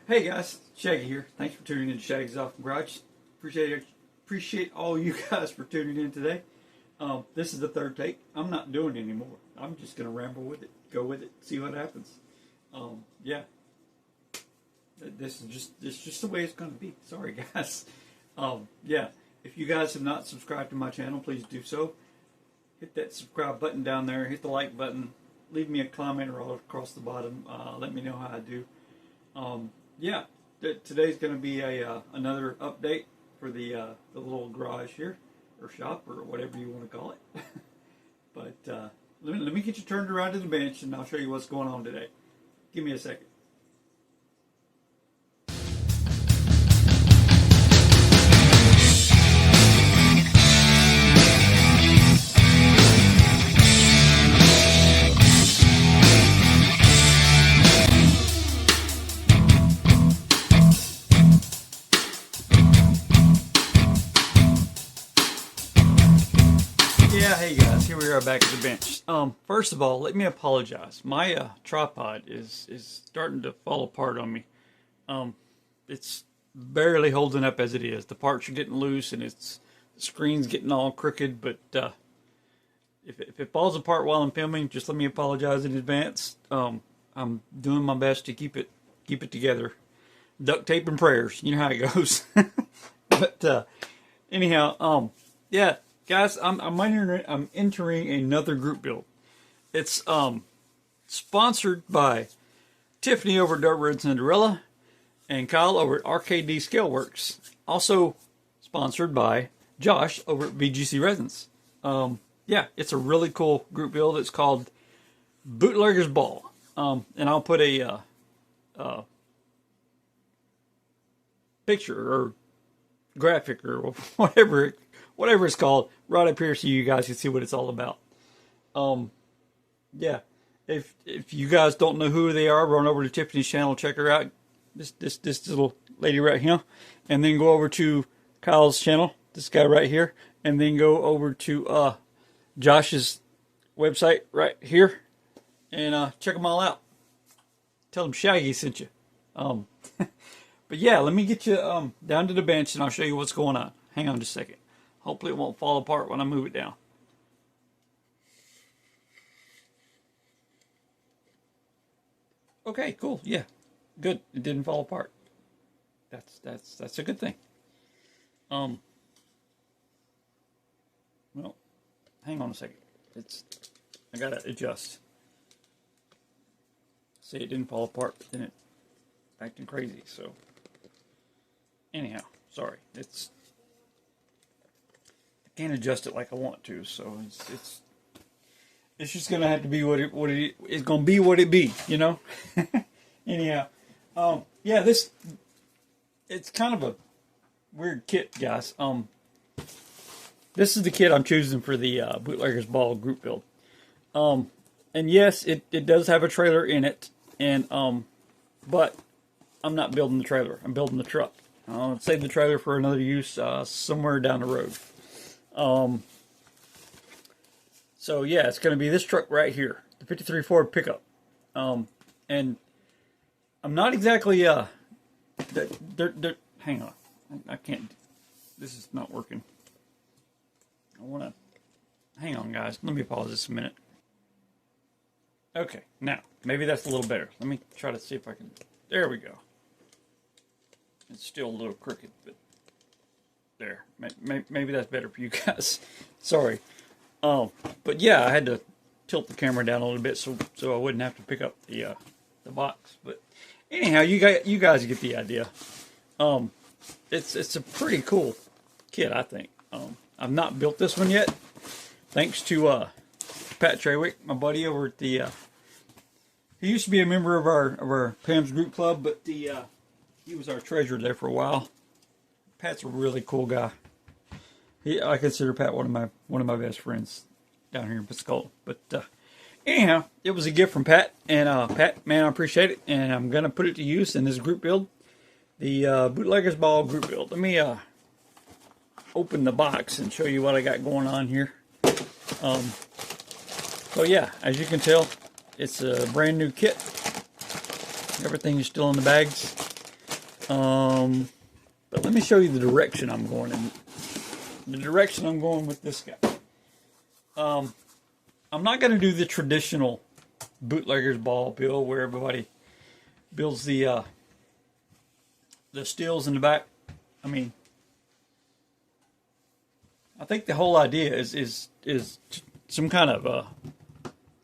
Hey guys, Shaggy here. Thanks for tuning in to Shaggy's Off the Garage. Appreciate all you guys for tuning in today. This is the third take. I'm not doing it anymore. I'm just gonna ramble with it, go with it, see what happens. Yeah, this is just the way it's gonna be. Sorry guys. Yeah, if you guys have not subscribed to my channel, please do so. Hit that subscribe button down there. Hit the like button. Leave me a comment or all across the bottom. Let me know how I do. Yeah, today's going to be another update for the little garage here, or shop, or whatever you want to call it. But let me get you turned around to the bench, and I'll show you what's going on today. Give me a second. Yeah, hey guys, here we are back at the bench. First of all, let me apologize. My tripod is starting to fall apart on me. It's barely holding up as it is. The parts are getting loose and the screen's getting all crooked, but if it falls apart while I'm filming, just let me apologize in advance. I'm doing my best to keep it together. Duct tape and prayers, you know how it goes. But anyhow, yeah. Guys, I'm entering another group build. It's sponsored by Tiffany over at Dirt Road Cinderella and Kyle over at RKD Scaleworks. Also sponsored by Josh over at BGC Resins. Yeah, it's a really cool group build. It's called Bootleggers Ball. And I'll put a picture or graphic or whatever it's called, right up here so you guys can see what it's all about. Yeah, if you guys don't know who they are, run over to Tiffany's channel, check her out. This little lady right here, and then go over to Kyle's channel, this guy right here, and then go over to Josh's website right here, and check them all out. Tell them Shaggy sent you. But yeah, let me get you down to the bench, and I'll show you what's going on. Hang on just a second. Hopefully it won't fall apart when I move it down. Okay, cool. Yeah, good. It didn't fall apart. That's a good thing. Well, hang on a second. I gotta adjust. See, it didn't fall apart, but then it acting crazy. So anyhow, sorry. Can't adjust it like I want to, so it's just gonna have to be what it's gonna be what it be, you know. Anyhow, yeah, it's kind of a weird kit, guys. This is the kit I'm choosing for the Bootleggers Ball Group Build. And yes, it does have a trailer in it, and but I'm not building the trailer. I'm building the truck. I'll save the trailer for another use somewhere down the road. So yeah, it's going to be this truck right here, the 53 Ford pickup. And I'm not exactly, hang on, I can't, this is not working. Hang on guys, let me pause this a minute. Okay, now, maybe that's a little better. Let me try to see if I can, there we go. It's still a little crooked, but there, maybe that's better for you guys. Sorry. But yeah, I had to tilt the camera down a little bit so I wouldn't have to pick up the box. But anyhow, you guys get the idea. It's a pretty cool kit, I think. I've not built this one yet, thanks to Pat Trawick, my buddy over at the. He used to be a member of our Pam's Group Club, but he was our treasurer there for a while. Pat's a really cool guy. I consider Pat one of my best friends down here in Pensacola. But anyhow, it was a gift from Pat, and Pat, man, I appreciate it, and I'm gonna put it to use in this group build, the Bootleggers Ball Group Build. Let me open the box and show you what I got going on here. So yeah, as you can tell, it's a brand new kit. Everything is still in the bags. But let me show you the direction I'm going in. The direction I'm going with this guy. I'm not going to do the traditional Bootleggers Ball build where everybody builds the steels in the back. I mean, I think the whole idea is some kind of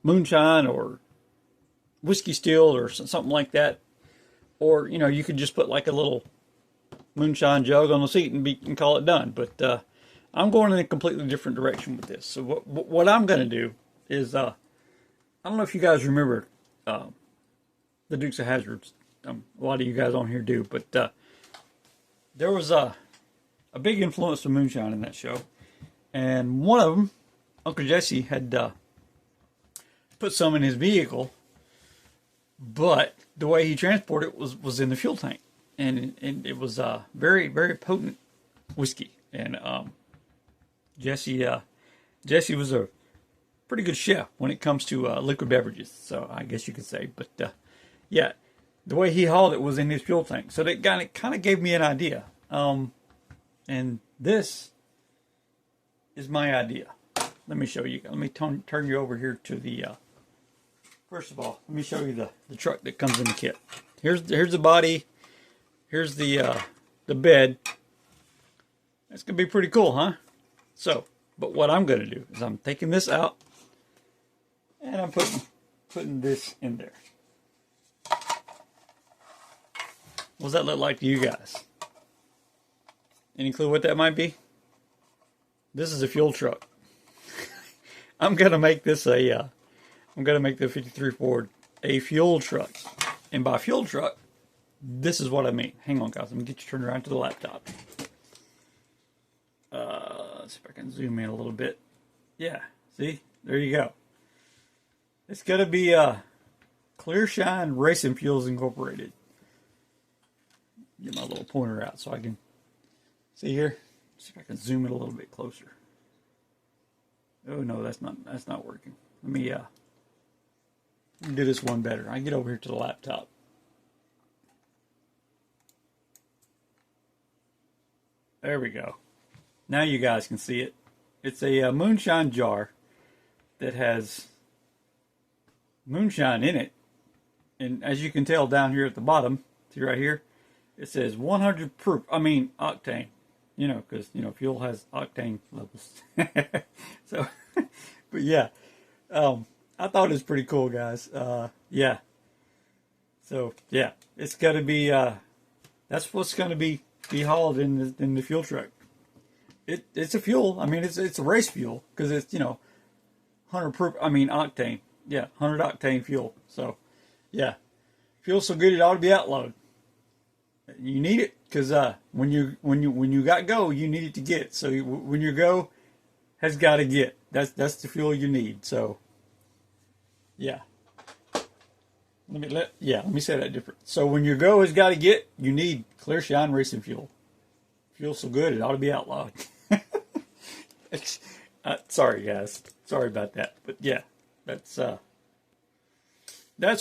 moonshine or whiskey steel or something like that. Or, you know, you could just put like a little moonshine jug on the seat and call it done. But I'm going in a completely different direction with this. So what I'm going to do is, I don't know if you guys remember the Dukes of Hazzards. A lot of you guys on here do. But there was a big influence of moonshine in that show. And one of them, Uncle Jesse, had put some in his vehicle. But the way he transported it was in the fuel tank. And it was very, very potent whiskey. And Jesse was a pretty good chef when it comes to liquid beverages. So I guess you could say. But yeah, the way he hauled it was in his fuel tank. So that kind of gave me an idea. And this is my idea. Let me show you. Let me turn you over here to the... First of all, let me show you the truck that comes in the kit. Here's the body. Here's the bed. That's going to be pretty cool, huh? So, but what I'm going to do is I'm taking this out and I'm putting this in there. What does that look like to you guys? Any clue what that might be? This is a fuel truck. I'm going to make this I'm going to make the 53 Ford a fuel truck. And by fuel truck, this is what I mean. Hang on, guys. Let me get you turned around to the laptop. Let's see if I can zoom in a little bit. Yeah, see? There you go. It's going to be Clear Shine Racing Fuels Incorporated. Get my little pointer out so I can see here. See if I can zoom in a little bit closer. Oh no, that's not working. Let me do this one better. I get over here to the laptop. There we go. Now you guys can see it. It's a moonshine jar that has moonshine in it. And as you can tell down here at the bottom, see right here, it says 100 proof. I mean octane. You know, because, you know, fuel has octane levels. So, but yeah. I thought it was pretty cool, guys. Yeah. So, yeah. It's going to be, that's what's going to be hauled in the fuel truck. It's a fuel. I mean, it's a race fuel because it's, you know, 100 proof. I mean, octane. Yeah, 100 octane fuel. So, yeah, fuel's so good it ought to be outlawed. You need it because when you got go, you need it to get. So when your go has got to get. That's the fuel you need. So, yeah. Let me say that different. So when your go has got to get, you need Clear Shine Racing Fuel. Fuel's so good it ought to be outlawed. Sorry guys, sorry about that, but yeah, that's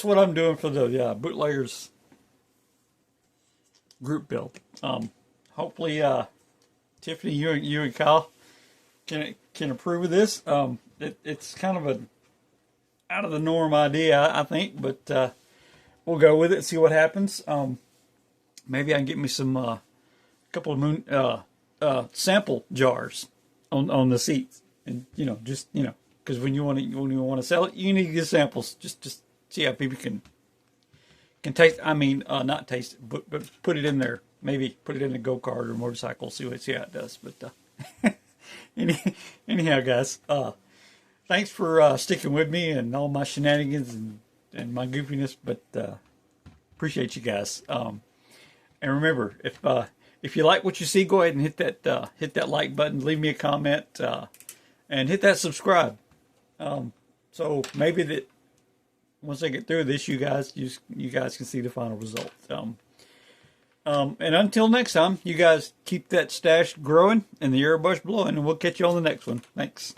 what I'm doing for the Bootleggers group build. Hopefully, Tiffany, you and Kyle can approve of this. It's kind of an out of the norm idea, I think, but we'll go with it. See what happens. Maybe I can get me some couple of sample jars on the seats, and just because when you want to sell it, you need to get samples. Just see how people can taste. I mean, not taste it, but put it in there. Maybe put it in a go-kart or motorcycle. See how it does. But anyhow, guys, thanks for sticking with me and all my shenanigans and my goofiness. But appreciate you guys. And remember, if you like what you see, go ahead and hit that like button, leave me a comment, and hit that subscribe. So maybe that once I get through this, you guys can see the final result. And until next time, you guys keep that stash growing and the air brush blowing, and we'll catch you on the next one. Thanks.